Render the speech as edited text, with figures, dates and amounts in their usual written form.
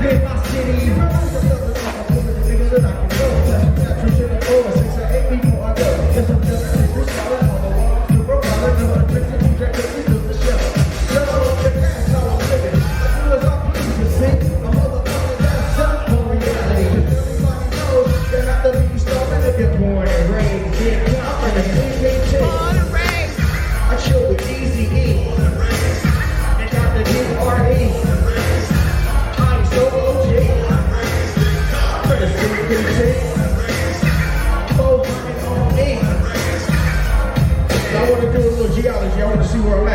in my city. Niggas that I can go. Natural shit and over 6 or 8 people I know. There's some different people solid on the wall. The broke out of the tricks and trajectories we do the show. Yo, the past how I'm living. I do as I please, you see. I'm motherfucking that's up on reality. Everybody knows that after you starting to get born and raised. Yeah, I'm in the CKT. I chill with Easy E. And got the DRE. I'm so OG. I'm for the CKT. I want to do a little geology. I want to see where I'm